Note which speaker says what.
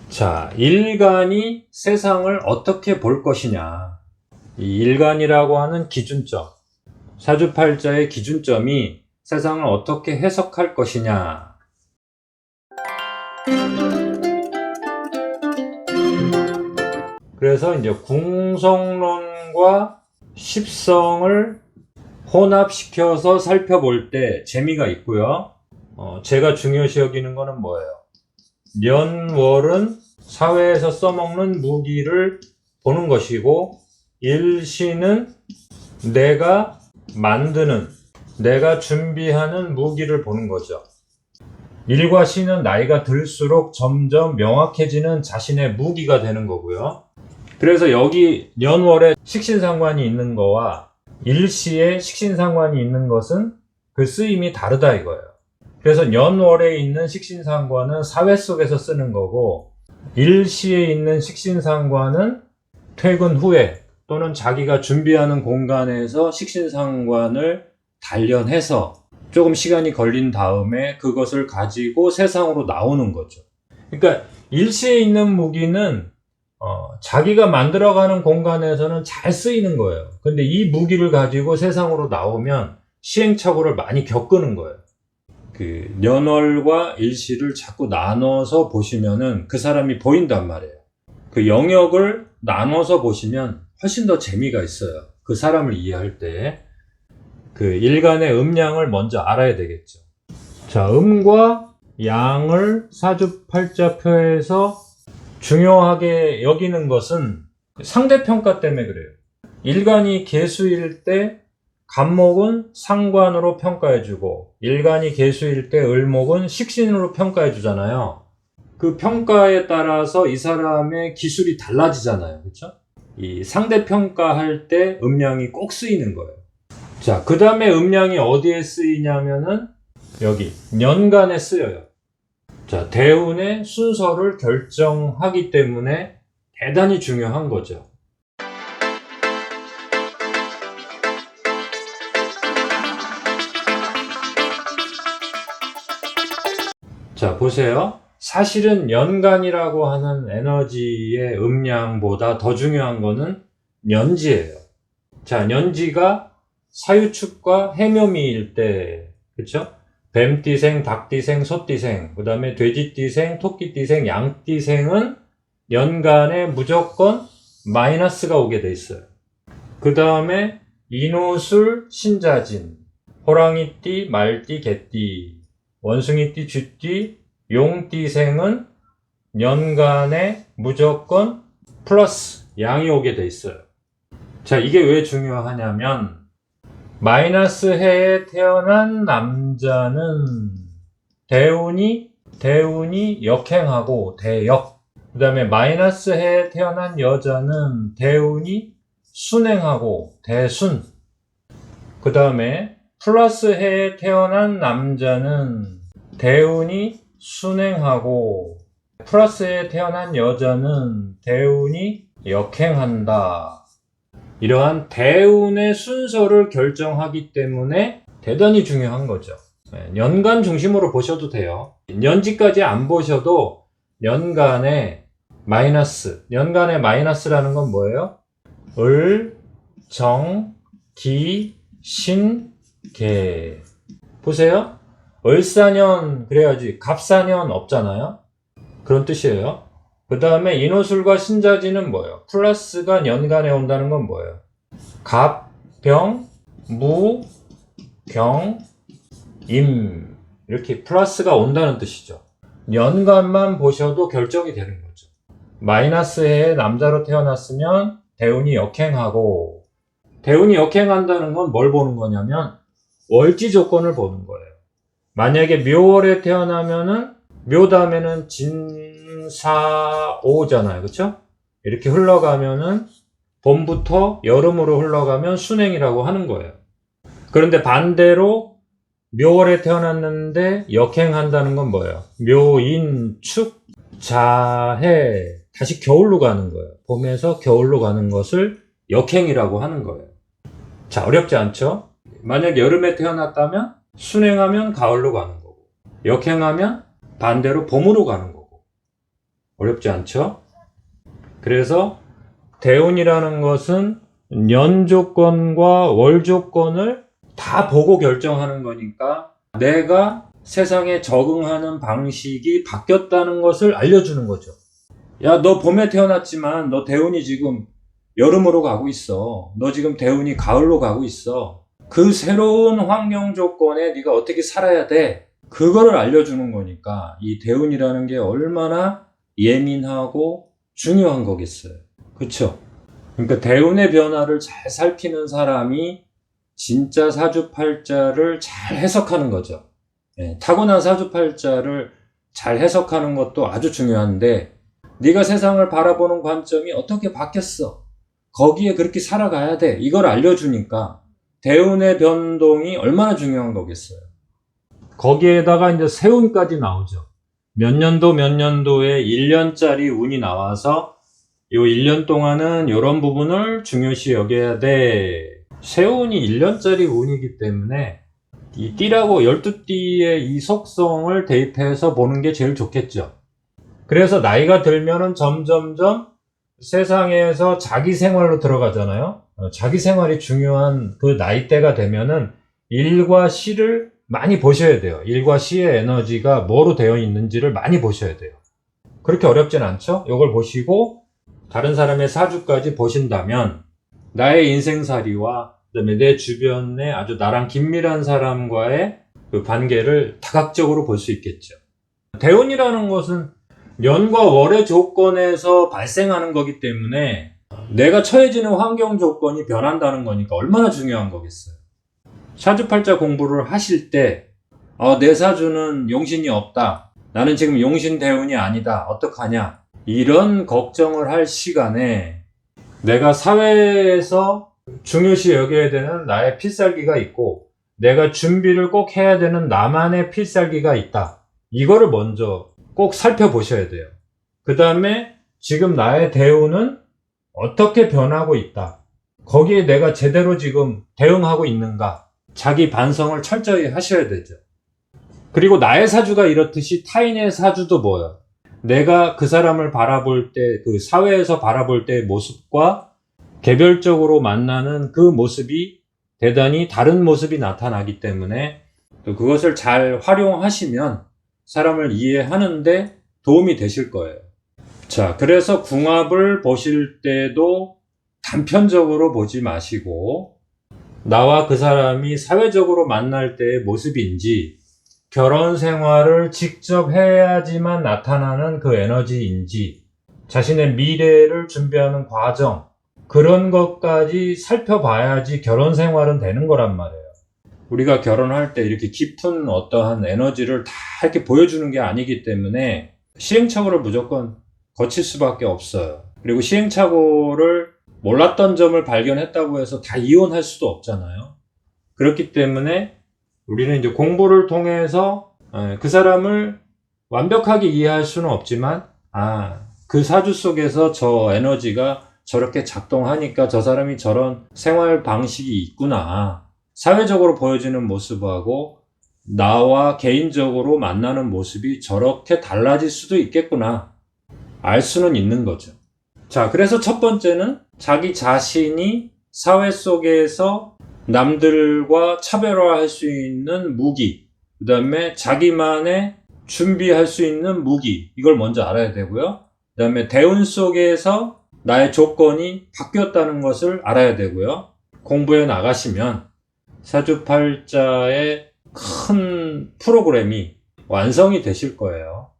Speaker 1: 자, 일간이 세상을 어떻게 볼 것이냐. 이 일간이라고 하는 기준점, 사주팔자의 기준점이 세상을 어떻게 해석할 것이냐. 그래서 이제 궁성론과 십성을 혼합시켜서 살펴볼 때 재미가 있고요. 제가 중요시 여기는 거는 뭐예요? 년월은 사회에서 써먹는 무기를 보는 것이고, 일시는 내가 만드는, 내가 준비하는 무기를 보는 거죠. 일과 시는 나이가 들수록 점점 명확해지는 자신의 무기가 되는 거고요. 그래서 여기 년월에 식신상관이 있는 거와 일시에 식신상관이 있는 것은 그 쓰임이 다르다 이거예요. 그래서 년월에 있는 식신상관은 사회 속에서 쓰는 거고, 일시에 있는 식신상관은 퇴근 후에 또는 자기가 준비하는 공간에서 식신상관을 단련해서 조금 시간이 걸린 다음에 그것을 가지고 세상으로 나오는 거죠. 그러니까 일시에 있는 무기는 자기가 만들어가는 공간에서는 잘 쓰이는 거예요. 근데 이 무기를 가지고 세상으로 나오면 시행착오를 많이 겪는 거예요. 그 년월과 일시를 자꾸 나눠서 보시면은 그 사람이 보인단 말이에요. 그 영역을 나눠서 보시면 훨씬 더 재미가 있어요. 그 사람을 이해할 때 그 일간의 음양을 먼저 알아야 되겠죠. 자, 음과 양을 사주팔자표에서 중요하게 여기는 것은 상대평가 때문에 그래요. 일간이 개수일 때 간목은 상관으로 평가해주고, 일간이 개수일 때 을목은 식신으로 평가해주잖아요. 그 평가에 따라서 이 사람의 기술이 달라지잖아요. 그렇죠? 이 상대평가할 때 음양이 꼭 쓰이는 거예요. 자, 그 다음에 음양이 어디에 쓰이냐면은 여기 년간에 쓰여요. 자, 대운의 순서를 결정하기 때문에 대단히 중요한 거죠. 자, 보세요. 사실은 연간이라고 하는 에너지의 음량보다 더 중요한 거는 년지예요. 자, 년지가 사유축과 해묘미일 때, 그쵸? 뱀띠생, 닭띠생, 소띠생, 그 다음에 돼지띠생, 토끼띠생, 양띠생은 연간에 무조건 마이너스가 오게 돼 있어요. 그 다음에 인호술, 신자진, 호랑이띠, 말띠, 개띠, 원숭이띠, 쥐띠, 용띠생은 연간에 무조건 플러스 양이 오게 돼 있어요. 자, 이게 왜 중요하냐면 마이너스 해에 태어난 남자는 대운이 역행하고 대역, 그 다음에 마이너스 해에 태어난 여자는 대운이 순행하고 대순, 그 다음에 플러스 해에 태어난 남자는 대운이 순행하고 플러스 해에 태어난 여자는 대운이 역행한다. 이러한 대운의 순서를 결정하기 때문에 대단히 중요한 거죠. 년간 중심으로 보셔도 돼요. 년지까지 안 보셔도 연간의 마이너스라는 건 뭐예요? 을, 정, 기, 신, 개. 보세요. 을사년 그래야지 갑사년 없잖아요. 그런 뜻이에요. 그 다음에 인호술과 신자지는 뭐예요? 플러스가 년간에 온다는 건 뭐예요? 갑, 병, 무, 경임 이렇게 플러스가 온다는 뜻이죠. 년간만 보셔도 결정이 되는 거죠. 마이너스 해에 남자로 태어났으면 대운이 역행하고, 대운이 역행한다는 건 뭘 보는 거냐면 월지 조건을 보는 거예요. 만약에 묘월에 태어나면은 묘 다음에는 진사오잖아요. 그쵸? 이렇게 흘러가면은 봄부터 여름으로 흘러가면 순행이라고 하는 거예요. 그런데 반대로 묘월에 태어났는데 역행한다는 건 뭐예요? 묘인, 축, 자해, 다시 겨울로 가는 거예요. 봄에서 겨울로 가는 것을 역행이라고 하는 거예요. 자, 어렵지 않죠? 만약 여름에 태어났다면 순행하면 가을로 가는 거고, 역행하면 반대로 봄으로 가는 거고. 어렵지 않죠? 그래서 대운이라는 것은 년 조건과 월 조건을 다 보고 결정하는 거니까 내가 세상에 적응하는 방식이 바뀌었다는 것을 알려주는 거죠. 야, 너 봄에 태어났지만 너 대운이 지금 여름으로 가고 있어. 너 지금 대운이 가을로 가고 있어. 그 새로운 환경 조건에 네가 어떻게 살아야 돼? 그거를 알려주는 거니까 이 대운이라는 게 얼마나 예민하고 중요한 거겠어요. 그쵸? 그러니까 대운의 변화를 잘 살피는 사람이 진짜 사주팔자를 잘 해석하는 거죠. 타고난 사주팔자를 잘 해석하는 것도 아주 중요한데 네가 세상을 바라보는 관점이 어떻게 바뀌었어? 거기에 그렇게 살아가야 돼. 이걸 알려주니까 대운의 변동이 얼마나 중요한 거겠어요. 거기에다가 이제 세운까지 나오죠. 몇 년도에 1년짜리 운이 나와서 요 1년 동안은 이런 부분을 중요시 여겨야 돼. 세운이 1년짜리 운이기 때문에 이 띠라고 12띠의 이 속성을 대입해서 보는 게 제일 좋겠죠. 그래서 나이가 들면은 점점점 세상에서 자기 생활로 들어가잖아요. 자기 생활이 중요한 그 나이대가 되면은 일과 시를 많이 보셔야 돼요. 일과 시의 에너지가 뭐로 되어 있는지를 많이 보셔야 돼요. 그렇게 어렵진 않죠? 이걸 보시고 다른 사람의 사주까지 보신다면 나의 인생살이와 그다음에 내 주변에 아주 나랑 긴밀한 사람과의 그 관계를 다각적으로 볼 수 있겠죠. 대운이라는 것은 년과 월의 조건에서 발생하는 거기 때문에 내가 처해지는 환경 조건이 변한다는 거니까 얼마나 중요한 거겠어요. 사주팔자 공부를 하실 때 내 사주는 용신이 없다. 나는 지금 용신 대운이 아니다. 어떡하냐. 이런 걱정을 할 시간에 내가 사회에서 중요시 여겨야 되는 나의 필살기가 있고 내가 준비를 꼭 해야 되는 나만의 필살기가 있다. 이거를 먼저 꼭 살펴보셔야 돼요. 그 다음에 지금 나의 대운은 어떻게 변하고 있다. 거기에 내가 제대로 지금 대응하고 있는가. 자기 반성을 철저히 하셔야 되죠. 그리고 나의 사주가 이렇듯이 타인의 사주도 뭐예요? 내가 그 사람을 바라볼 때, 그 사회에서 바라볼 때의 모습과 개별적으로 만나는 그 모습이 대단히 다른 모습이 나타나기 때문에 또 그것을 잘 활용하시면 사람을 이해하는데 도움이 되실 거예요. 자, 그래서 궁합을 보실 때도 단편적으로 보지 마시고 나와 그 사람이 사회적으로 만날 때의 모습인지 결혼 생활을 직접 해야지만 나타나는 그 에너지인지 자신의 미래를 준비하는 과정 그런 것까지 살펴봐야지 결혼 생활은 되는 거란 말이에요. 우리가 결혼할 때 이렇게 깊은 어떠한 에너지를 다 이렇게 보여주는 게 아니기 때문에 시행착오를 무조건 거칠 수밖에 없어요. 그리고 시행착오를 몰랐던 점을 발견했다고 해서 다 이혼할 수도 없잖아요. 그렇기 때문에 우리는 이제 공부를 통해서 그 사람을 완벽하게 이해할 수는 없지만 그 사주 속에서 저 에너지가 저렇게 작동하니까 저 사람이 저런 생활 방식이 있구나. 사회적으로 보여지는 모습하고 나와 개인적으로 만나는 모습이 저렇게 달라질 수도 있겠구나. 알 수는 있는 거죠. 자, 그래서 첫 번째는 자기 자신이 사회 속에서 남들과 차별화할 수 있는 무기, 그 다음에 자기만의 준비할 수 있는 무기, 이걸 먼저 알아야 되고요. 그 다음에 대운 속에서 나의 조건이 바뀌었다는 것을 알아야 되고요. 공부해 나가시면 사주팔자의 큰 프로그램이 완성이 되실 거예요.